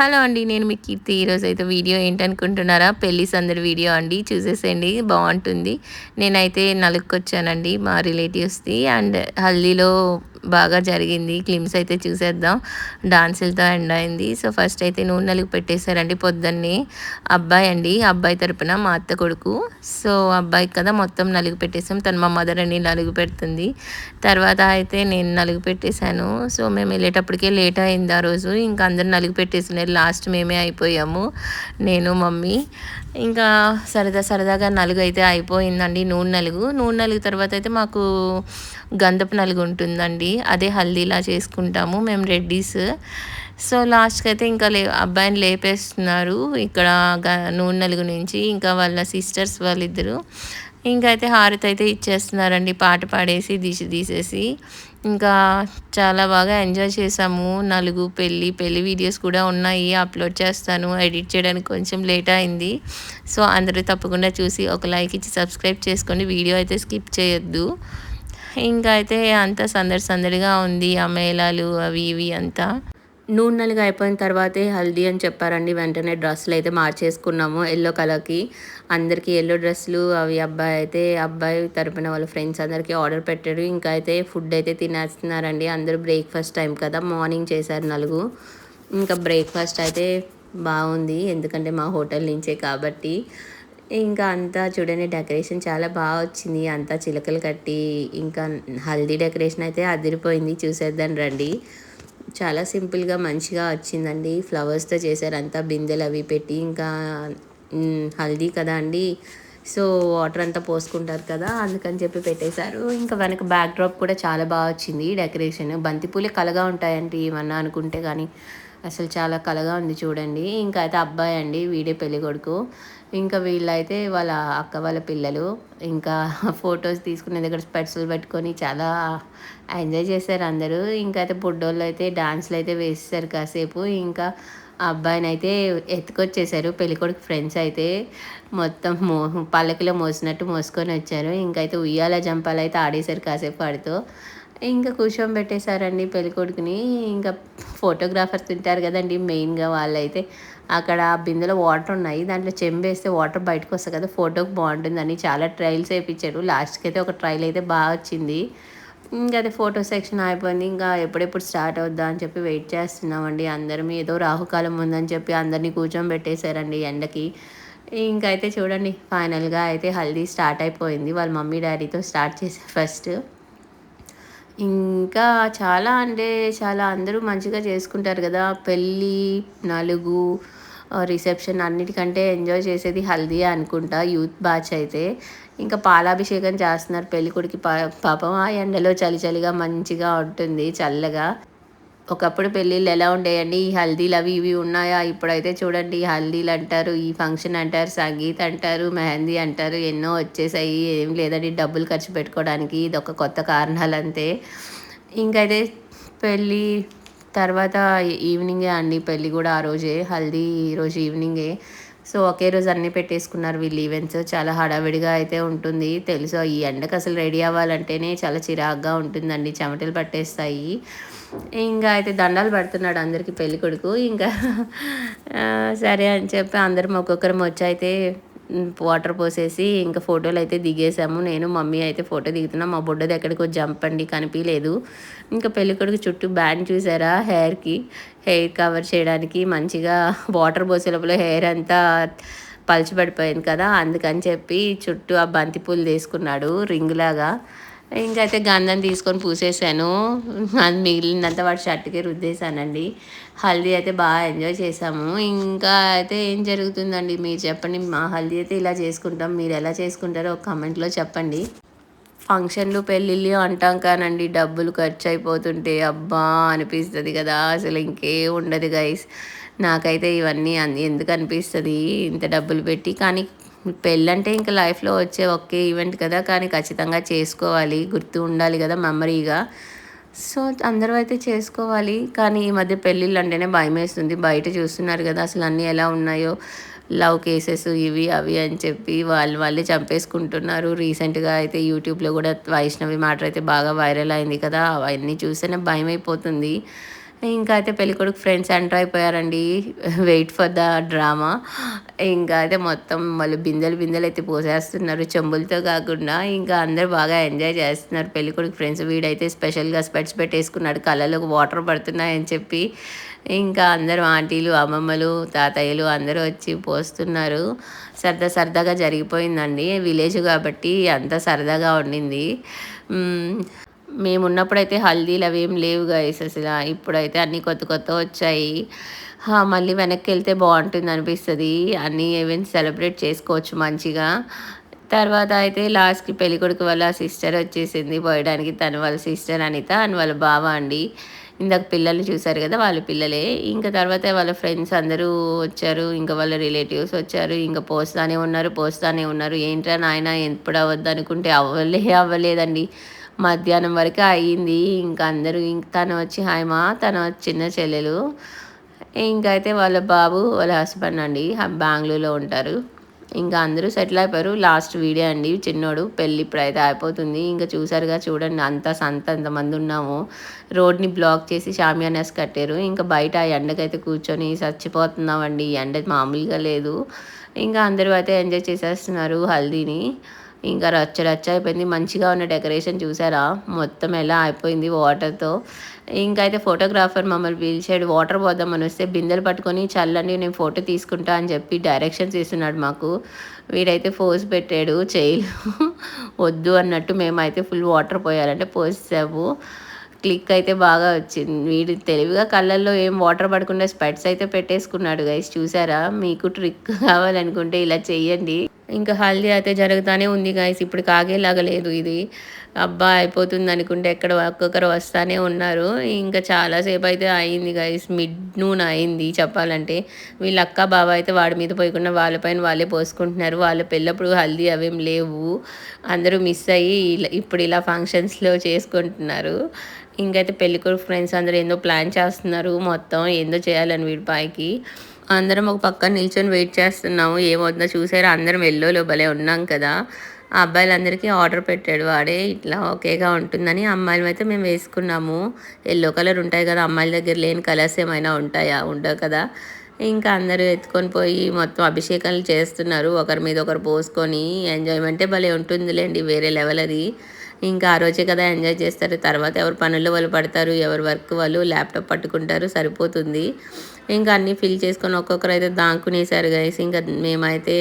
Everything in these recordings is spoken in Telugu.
హలో అండి. నేను మీ కీర్తి. ఈరోజైతే వీడియో ఏంటనుకుంటున్నారా? పెళ్లి సందడి వీడియో అండి. చూసేసేయండి బావుంటుంది. నేనైతే నలుక్కొచ్చానండి మా రిలేటివ్స్‌ది. అండ్ హల్దీలో బాగా జరిగింది. క్లిప్స్ అయితే చూసేద్దాం. డాన్సులతో ఎండ్ అయింది. సో, ఫస్ట్ అయితే నూనె నలుగు పెట్టేశారండి పొద్దున్నే. అబ్బాయి అండి. అబ్బాయి తరపున మా అత్త కొడుకు. సో, అబ్బాయికి కదా మొత్తం నలుగు పెట్టేసాం. తను మా మదర్ అని నలుగు పెడుతుంది. తర్వాత అయితే నేను నలుగు పెట్టేశాను. సో, మేమెళ్ళేటప్పటికే లేట్ అయింది ఆ రోజు. ఇంకా అందరూ నలుగు పెట్టేసినారు. లాస్ట్ మేమే అయిపోయాము. నేను, మమ్మీ. ఇంకా సరదాగా నలుగైతే అయిపోయిందండి. నూనె నలుగు. నూనె నలుగు తర్వాత అయితే మాకు గంధపు నలుగు ఉంటుందండి. అదే హల్దీలా చేసుకుంటాము మేము రెడ్డీస్. సో, లాస్ట్‌కైతే ఇంకా అబ్బాయిని లేపేస్తున్నారు. ఇక్కడ నూనె నలుగు నుంచి. ఇంకా వాళ్ళ సిస్టర్స్ వాళ్ళిద్దరు. ఇంకా అయితే హారతయితే ఇచ్చేస్తున్నారండి. పాట పాడేసి, దిష్టి తీసేసి. ఇంకా చాలా బాగా ఎంజాయ్ చేశాము. పెళ్లి వీడియోస్ కూడా ఉన్నాయి. అప్‌లోడ్ చేస్తాను. ఎడిట్ చేయడానికి కొంచెం లేట్ అయింది. సో, అందరూ తప్పకుండా చూసి ఒక లైక్ ఇచ్చి సబ్స్క్రైబ్ చేసుకోండి. వీడియో అయితే స్కిప్ చేయొద్దు. ఇంకా అయితే అంతా సందడిగా ఉంది. ఆ మేళాలు అవి ఇవి అంతా. నూనె నలుగు అయిపోయిన తర్వాతే హల్దీ అని చెప్పారండి. వెంటనే డ్రెస్సులయితే మార్చేసుకున్నాము యెల్లో కలర్‌కి. అందరికీ యెల్లో డ్రెస్సులు అవి అబ్బాయి తరపున వాళ్ళ ఫ్రెండ్స్ అందరికీ ఆర్డర్ పెట్టారు. ఇంకా అయితే ఫుడ్ అయితే తినేస్తున్నారండి. అందరూ బ్రేక్‌ఫాస్ట్ టైం కదా! మార్నింగ్ చేశారు నలుగు. ఇంకా బ్రేక్‌ఫాస్ట్ అయితే బావుంది. ఎందుకంటే మా హోటల్ నుంచే కాబట్టి. ఇంకా అంతా చూడండి డెకరేషన్ చాలా వచ్చింది. అంతా చిలకలు కట్టి ఇంకా హల్దీ డెకరేషన్ అయితే అదిరిపోయింది. చూసేద్దాం రండి. చాలా సింపుల్‌గా మంచిగా వచ్చిందండి. ఫ్లవర్స్‌తో చేశారు. అంతా బిందెలవి పెట్టి ఇంకా హల్దీ కదా అండి. సో, వాటర్ అంతా పోసుకుంటారు కదా! అందుకని చెప్పి పెట్టేశారు. ఇంకా వెనక బ్యాక్ డ్రాప్ కూడా చాలా వచ్చింది డెకరేషన్. బంతిపూలే కళగా ఉంటాయండి ఏమన్నా అనుకుంటే గానీ, అసలు చాలా కళగా ఉంది చూడండి. ఇంకా అయితే అబ్బాయి అండి. వీడే పెళ్ళికొడుకు. ఇంకా వీళ్ళైతే వాళ్ళ అక్క వాళ్ళ పిల్లలు. ఇంకా ఫోటోస్ తీసుకునే దగ్గర స్పెట్స్‌లు పెట్టుకొని చాలా ఎంజాయ్ చేశారు అందరూ. ఇంకా అయితే బుడ్డోళ్ళైతే డాన్స్‌లయితే వేసేశారు కాసేపు. ఇంకా ఆ అబ్బాయినైతే ఎత్తుకొచ్చేశారు పెళ్ళికొడుకు ఫ్రెండ్స్ అయితే. మొత్తం పల్లకిలో మోసినట్టు మోసుకొనొచ్చారు. ఇంకైతే ఉయ్యాల జంపాలయితే ఆడేశారు కాసేపు వాడితో. ఇంకా కూర్చోబెట్టేశారండి పెళ్ళికొడుకుని. ఇంకా ఫోటోగ్రాఫర్స్ ఉంటారు గదండీ మెయిన్‌గా వాళ్ళైతే అక్కడ బిందెలో వాటర్ ఉన్నాయి. దాంట్లో చెంబేస్తే వాటర్ బయటకొస్తాయి కదా! ఫోటోకి బావుంటుందని చాలా ట్రయల్స్ ఏపిచ్చారు. లాస్ట్‌కైతే ఒక ట్రయల్ అయితే వచ్చింది. ఇంక అది ఫోటో సెక్షన్ అయిపోయింది. ఇంకా ఎప్పుడెప్పుడు స్టార్ట్ అవుద్దా అని చెప్పి వెయిట్ చేస్తున్నామండి అందరం. ఏదో రాహుకాలం ఉందని చెప్పి అందరిని కూర్చోబెట్టేశారండి ఎండకి. ఇంకైతే చూడండి ఫైనల్‌గా అయితే హల్దీ స్టార్ట్ అయిపోయింది. వాళ్ళ మమ్మీ, డ్యాడీతో స్టార్ట్ చేశారు ఫస్ట్. ఇంకా చాలా అంటే చాలా అందరూ మంచిగా చేసుకుంటారు గదా! పెళ్ళి, నలుగు, రిసెప్షన్ అన్నిటికంటే ఎంజాయ్ చేసేది హల్దీయే అనుకుంటా యూత్ బ్యాచ్ అయితే. ఇంకా పాలాభిషేకం చేస్తున్నారు పెళ్ళికొడుకి పాపం ఆ ఎండలో చలిగా మంచిగా ఉంటుంది చల్లగా. ఒకప్పుడు పెళ్ళిళ్ళు ఎలా ఉండేయండి. ఈ హల్దీలు అవి ఇవి ఉన్నాయా? ఇప్పుడైతే చూడండి హల్దీలు అంటారు, ఈ ఫంక్షన్ అంటారు, సంగీత్ అంటారు, మెహందీ అంటారు ఎన్నో వచ్చేసాయి. ఏం లేదండి డబ్బులు ఖర్చు పెట్టుకోవడానికి ఇదొక కొత్త కారణాలంతే. ఇంకైతే పెళ్ళి తర్వాత ఈవినింగే అండి పెళ్ళి గూడా ఆ రోజే. హల్దీ ఈరోజు ఈవినింగే. సో, ఒకే రోజు అన్నీ పెట్టేసుకున్నారు వీళ్ళు ఈవెంట్స్. చాలా హడావిడిగా అయితే ఉంటుంది. తెలుసు ఈ ఎండకు అసలు రెడీ అవ్వాలంటేనే చాలా చిరాకుగా ఉంటుందండి. చెమటలు పట్టేస్తాయి. ఇంగా అయితే దండాలు పెడుతున్నాడు అందరికి పెళ్ళికొడుకు. ఇంకా సరే అని చెప్పి అందరం ఒక్కొక్కరం వచ్చైతే వాటర్ పోసేసి ఇంకా ఫోటోలయితే దిగేసాము. నేను, మమ్మీ అయితే ఫోటో దిగుతున్నాం. మా బుడ్డది ఎక్కడికో జంప్ అండి కనిపియలేదు. ఇంకా పెళ్ళికొడుకు చుట్టూ బ్యాండ్ చూసారా హెయిర్‌కి. హెయిర్ కవర్ చేయడానికి మంచిగా వాటర్ పోసే లోపల హెయిర్ అంతా పలచబడిపోయింది కదా! అందుకని చెప్పి చుట్టూ ఆ బంతి పూలు తీసుకున్నాడు రింగ్‌లాగా. ఇంకైతే గంధం తీసుకొని పూసేసాను. అది మిగిలిందంతా వాడి షర్ట్‌కి రుద్దేశానండి. హల్దీ అయితే ఎంజాయ్ చేశాము. ఇంకా అయితే ఏం జరుగుతుందండి మీరు చెప్పండి. మా హల్దీ అయితే ఇలా చేసుకుంటాం. మీరెలా చేసుకుంటారో ఒక కామెంట్‌లో చెప్పండి. ఫంక్షన్లు, పెళ్ళిళ్ళు అంటాం కానండి డబ్బులు ఖర్చయిపోతుంటే అబ్బా! అనిపిస్తది గదా! అసలు ఇంకేం ఉండదు గైస్. నాకైతే ఇవన్నీ ఎందుకనిపిస్తది ఇంత డబ్బులు పెట్టి. కానీ పెళ్ళంటే ఇంక లైఫ్‌లో వచ్చే ఒకే ఈవెంట్ కదా! కానీ ఖచ్చితంగా చేసుకోవాలి. గుర్తు ఉండాలి గదా! మెమరీగా. సో, అందరూ అయితే చేసుకోవాలి. కానీ ఈ మధ్య పెళ్ళిళ్ళంటేనే భయమేస్తుంది. బయట చూస్తున్నారు గదా! అసలు అన్నీ ఎలా ఉన్నాయో. లవ్ కేసెస్ ఇవి, అవి అని చెప్పి వాళ్ళే చంపేసుకుంటున్నారు. రీసెంట్‌గా అయితే యూట్యూబ్‌లో గూడా వైష్ణవి మ్యాటర్ అయితే బాగా వైరల్ అయింది కదా! అవన్నీ చూస్తేనే భయమైపోతుంది. ఇంకా అయితే పెళ్ళికొడుకు ఫ్రెండ్స్ ఎంటర్ అయిపోయారండి. Wait for the drama. ఇంకా అయితే మొత్తం వాళ్ళు బిందెలు బిందెలు అయితే పోసేస్తున్నారు చెంబులతో కాకుండా. ఇంకా అందరూ బాగా ఎంజాయ్ చేస్తున్నారు పెళ్ళికొడుకు ఫ్రెండ్స్. వీడైతే స్పెషల్‌గా స్పెట్స్ పెట్టేసుకున్నాడు కళ్ళలోకి వాటర్ పడుతున్నాయని చెప్పి. ఇంకా అందరూ ఆంటీలు, అమ్మమ్మలు, తాతయ్యలు అందరూ వచ్చి పోస్తున్నారు. సరదాగా జరిగిపోయిందండి. విలేజ్ కాబట్టి అంతా సరదాగా ఉండింది. హ్మ్. మేమున్నప్పుడైతే హల్దీలు అవేం లేవు గైస్ అసల. ఇప్పుడైతే అన్నీ కొత్తవొచ్చాయి. మళ్ళీ వెనక్కెళ్తే బావుంటుందనిపిస్తది. అన్ని ఈవెంట్స్ సెలబ్రేట్ చేసుకోవచ్చు మంచిగా. తర్వాత అయితే లాస్ట్‌కి పెళ్ళికొడుకు వాళ్ళ సిస్టర్ వచ్చేసింది పోయడానికి. తను వాళ్ళ సిస్టర్ అనిత అండ్ వాళ్ళ బావ అండి. ఇందాక పిల్లల్ని చూసారు గదా! వాళ్ళ పిల్లలే. ఇంకా తర్వాత వాళ్ళ ఫ్రెండ్స్ అందరూ వచ్చారు. ఇంకా వాళ్ళ రిలేటివ్స్ వచ్చారు. ఇంక పోస్తానే ఉన్నారు. ఏంట్రా నాయనా ఎప్పుడవ్వద్దనుకుంటే అవ్వలేదండి. మధ్యాహ్నం వరకే అయింది. ఇంక అందరూ తను వచ్చి హైమ, తను చిన్న చెల్లెలు. ఇంకా అయితే వాళ్ళ బాబు, వాళ్ళ హస్బెండ్ అండి. బెంగుళూరులో ఉంటారు. ఇంకా అందరూ సెటిల్ అయిపోయారు. లాస్ట్ వీడే అండి చిన్నోడు. పెళ్లి ఇప్పుడైతే అయిపోతుంది. ఇంక చూసారుగా చూడండి అంతా సంత ఎంతమంది ఉన్నామో. రోడ్‌ని బ్లాక్ చేసి షామియానాస్ కట్టారు. ఇంకా బయట ఆ ఎండకైతే కూర్చొని చచ్చిపోతున్నామండి. ఈ ఎండ మామూలుగా లేదు. ఇంకా అందరూ అయితే ఎంజాయ్ చేసేస్తున్నారు హల్దీని. ఇంకా రచ్చ అయిపోయింది. మంచిగా ఉన్న డెకరేషన్ చూసారా? మొత్తం ఎలా అయిపోయింది వాటర్‌తో. ఇంకా అయితే ఫోటోగ్రాఫర్ మమ్మల్ని పిలిచాడు. వాటర్ పోద్దామని వస్తే బిందెలు పట్టుకొని చల్లండి నేను ఫోటో తీసుకుంటా అని చెప్పి డైరెక్షన్స్ ఇస్తున్నాడు మాకు. వీడైతే ఫోజ్ పెట్టాడు చెయ్యిలో. వద్దు అన్నట్టు మేమైతే ఫుల్ వాటర్ పోయాలంటే పోసేసాము. క్లిక్ అయితే బాగా వచ్చింది. వీడు తెలివిగా కళ్ళల్లో ఏం వాటర్ పడకుండా స్పెట్స్ అయితే పెట్టేసుకున్నాడు గైస్ చూసారా? మీకు ట్రిక్ కావాలనుకుంటే ఇలా చెయ్యండి. ఇంకా హల్దీ అయితే జరుగుతానే ఉంది గైస్. ఇప్పటికి ఆగేలాగా లేదు ఇది. అబ్బా! అయిపోతుందనుకుంటే ఒక్కొక్కరు వస్తానే ఉన్నారు. ఇంకా చాలా సేపయితే అయింది గైస్. మిడ్ నూన్ అయింది చెప్పాలంటే. వీళ్ళ అక్క, బావ అయితే వాడి మీద పోయకుండా వాళ్ళ పైన వాళ్ళే పోసుకుంటున్నారు. వాళ్ళ పెళ్ళప్పుడు హల్దీ అవేం లేవు. అందరూ మిస్ అయ్యి ఇప్పుడు ఇలా ఫంక్షన్స్‌లో చేసుకుంటున్నారు. ఇంకైతే పెళ్ళికొడుకు ఫ్రెండ్స్ అందరూ ఏందో ప్లాన్ చేస్తున్నారు. మొత్తం ఏందో చేయాలని వీడి పైకి. అందరం ఒక పక్కన నిల్చొని వెయిట్ చేస్తున్నాము. ఏమవుతుందో చూసారా? అందరం యెల్లోలో భలే ఉన్నాం కదా! ఆ అబ్బాయిలందరికీ ఆర్డర్ పెట్టాడు వాడే. ఇట్లా ఓకేగా ఉంటుందని. అమ్మాయిలమైతే మేము వేసుకున్నాము. యెల్లో కలర్ ఉంటాయి కదా! అమ్మాయిల దగ్గర లేని కలర్స్ ఏమైనా ఉంటాయా? ఉండవు కదా! ఇంకా అందరూ ఎత్తుకొని పోయి మొత్తం అభిషేకాలు చేస్తున్నారు. ఒకరి మీద ఒకరు పోసుకొని ఎంజాయ్‌మెంటే భలే ఉంటుందిలెండి. వేరే లెవెల్ అది. ఇంకా ఆ రోజే కదా ఎంజాయ్ చేస్తారు. తర్వాత ఎవరి పనుల్లో వాళ్ళు పడతారు. ఎవరి వర్క్ వాళ్ళు ల్యాప్‌టాప్ పట్టుకుంటారు సరిపోతుంది. ఇంకా అన్నీ ఫిల్ చేసుకొని ఒక్కొక్కరైతే దాక్కునేసారు గైస్. ఇంకా మేమైతే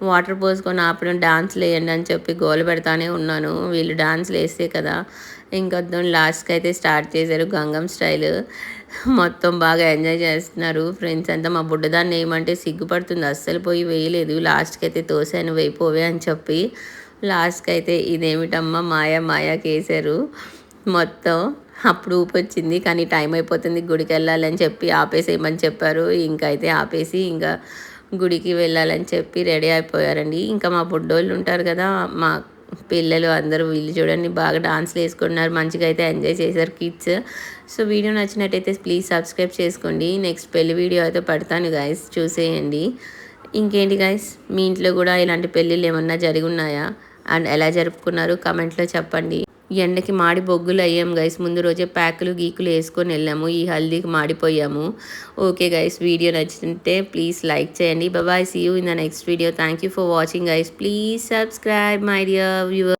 వాటర్ పోసుకొని ఆపడం డాన్స్‌లేయండి అని చెప్పి గోల పెడతానే ఉన్నాను. వీళ్ళు డాన్స్‌లేస్తే కదా! ఇంకొద్దాం లాస్ట్‌కి అయితే స్టార్ట్ చేశారు గంగం స్టైల్. మొత్తం బాగా ఎంజాయ్ చేస్తున్నారు ఫ్రెండ్స్ అంతా. మా బుడ్డదాన్ని ఏయమంటే సిగ్గుపడుతుంది. అస్సలు పోయి వేయలేదు. లాస్ట్‌కి అయితే తోసాను వేయిపోవే అని చెప్పి. లాస్ట్‌కి అయితే ఇదేమిటమ్మా మాయాకేశారు మొత్తం. అప్పుడు ఊపొచ్చింది. కానీ టైం అయిపోతుంది గుడికెళ్ళాలని చెప్పి ఆపేసేయమని చెప్పారు. ఇంకా అయితే ఆపేసి ఇంకా గుడికి వెళ్ళాలని చెప్పి రెడీ అయిపోయారండి. ఇంకా మా బుడ్డోళ్ళు ఉంటారు కదా! మా పిల్లలు అందరూ వీళ్ళు చూడండి బాగా డాన్స్‌లు వేసుకున్నారు. మంచిగా అయితే ఎంజాయ్ చేశారు కిడ్స్. సో వీడియో నచ్చినట్టయితే ప్లీజ్ సబ్స్క్రైబ్ చేసుకోండి. నెక్స్ట్ పెళ్లి వీడియో అయితే పెడతాను గైస్ చూసేయండి. ఇంకేంటి గైస్ మీ ఇంట్లో కూడా ఇలాంటి పెళ్ళిళ్ళు ఏమన్నా జరిగున్నాయా? అండ్ ఎలా జరుపుకున్నారు కమెంట్‌లో చెప్పండి. ఎండకి మాడి బొగ్గులు అయ్యాం గైస్. ముందు రోజే ప్యాకులు గీకులు వేసుకొని వెళ్ళాము. ఈ హల్దీకి మాడిపోయాము. ఓకే గైస్ వీడియో నచ్చితే ప్లీజ్ లైక్ చేయండి. Bye see you in the next video. Thank you for watching guys. Please subscribe my dear viewers.